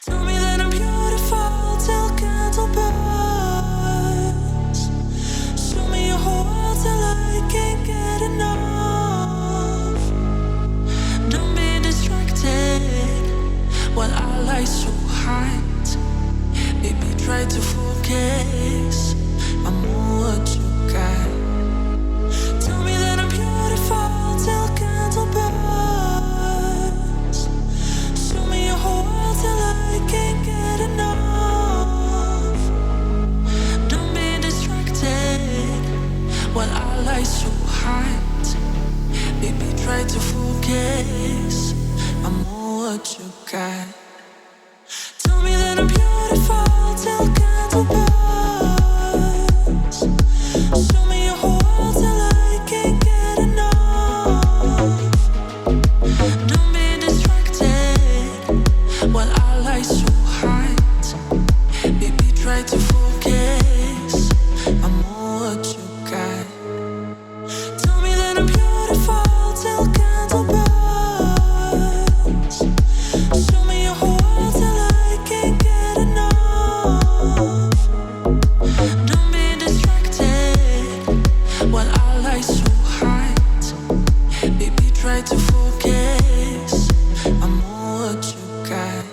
Tell me that I'm beautiful till candle burns. Show me your whole world till I can't get enough. Don't be distracted while I lie so hard. Baby, try to focus. I'm all what you got. Tell me that I'm beautiful till candle burns. Show me your whole world till I can't get enough. Don't be distracted while I lie so hard. Baby, try to focus. I'm all what you got. Tell me that I'm beautiful till candle burns. Show me your whole world till I can't get enough. Don't be distracted while I lie so hard. Baby, try to focus. I'm all what you got. Tell me that I'm beautiful till candle burns. Show me your whole world till I can't get enough. Don't be distracted while I lie so hard. Baby, try to focus. I'm all what you got.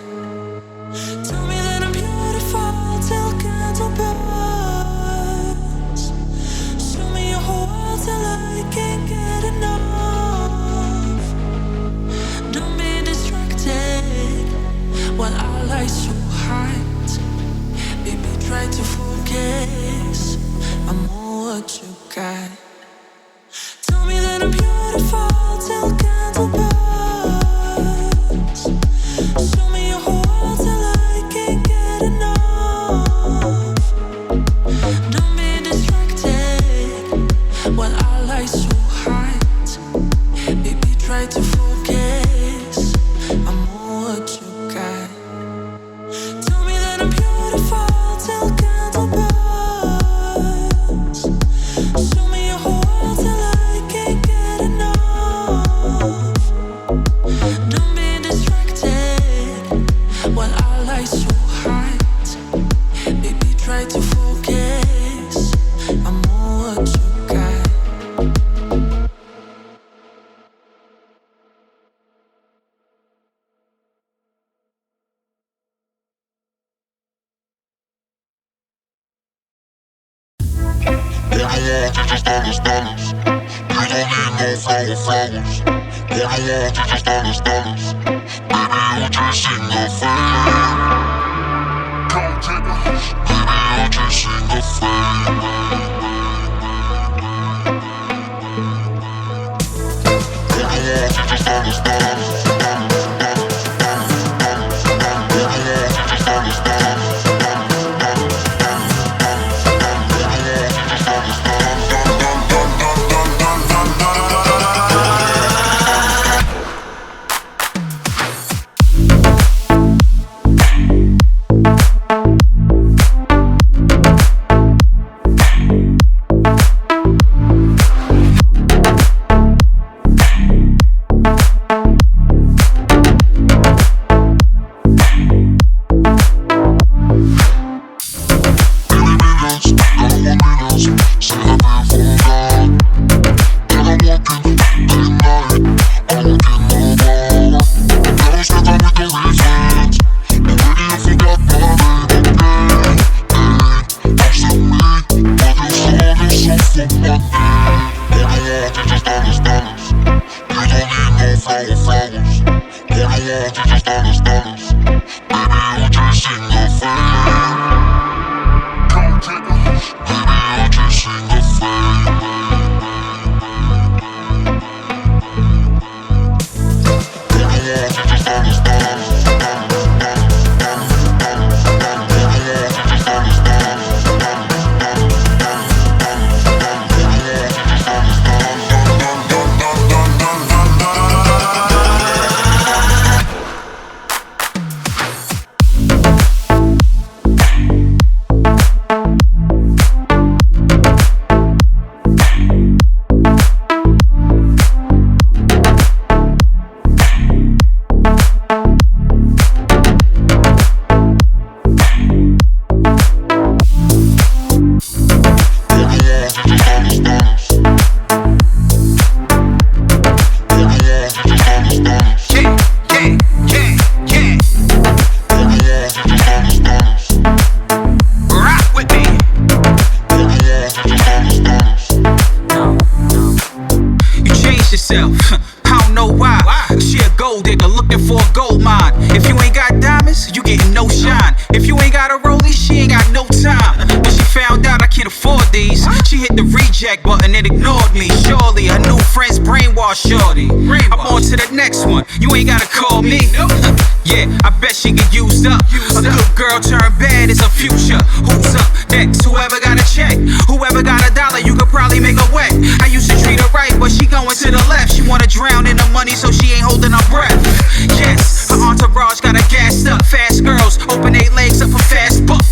Tell me that I'm beautiful till candle burns. Show me your whole world till I can't get enough. Don't be distracted while I lie so hard. Baby, try to focus. I'm all what you got. Tell me that I'm beautiful till candle burns. Show me your whole world till I can't get enough. Don't be distracted while I lie so hard. Baby, try to focus. I'm all what you got. Tell me that I'm beautiful till candle burns. Show me your whole world till I can't get enough. Don't be distracted while I lie so hard. Baby, try to focus. I'm all what you got. All I want is just dollars, dollars. You don't need no flowers. All I want is just dollars, dollars. Baby, you chasing the fame. Baby, you chasing the fame. All I want is just dollars, dollars. nigga looking for a gold mine. If you ain't got diamonds, you getting no shine. If you ain't got a rollie, she ain't got no time. When she found out I can't afford these, she hit the reject button and ignored me. Surely her new friends brainwashed shorty. I'm on to the next one, you ain't gotta call me. Yeah, I bet she get used up. A good girl turned bad is a future. Who's up next? Whoever got a check, whoever got a dollar, you could probably make her wet. I used to treat her right, but she going to the left. She wanna drown in the money, so she ain't holding her breath. Yes, her entourage got her gassed up. Fast girls open their legs up for fast bucks.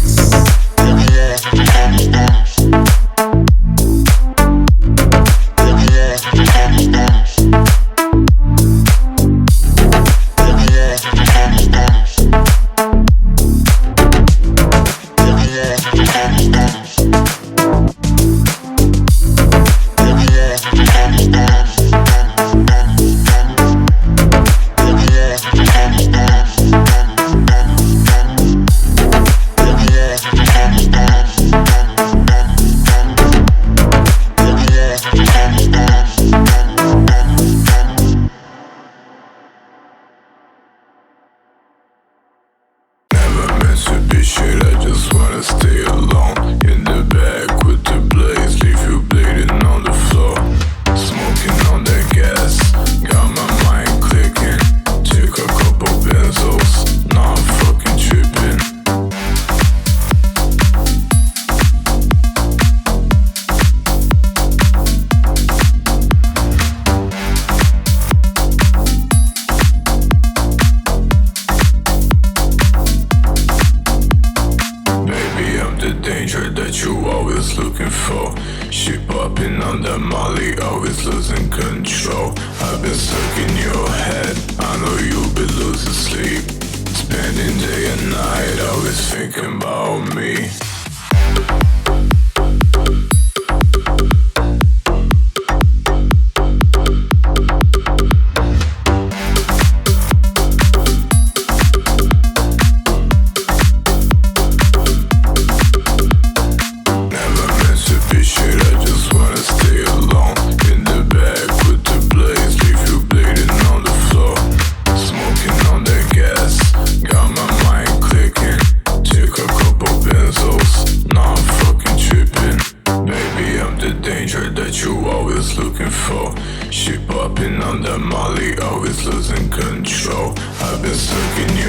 She popping on the molly, always losing control. I've been stuck in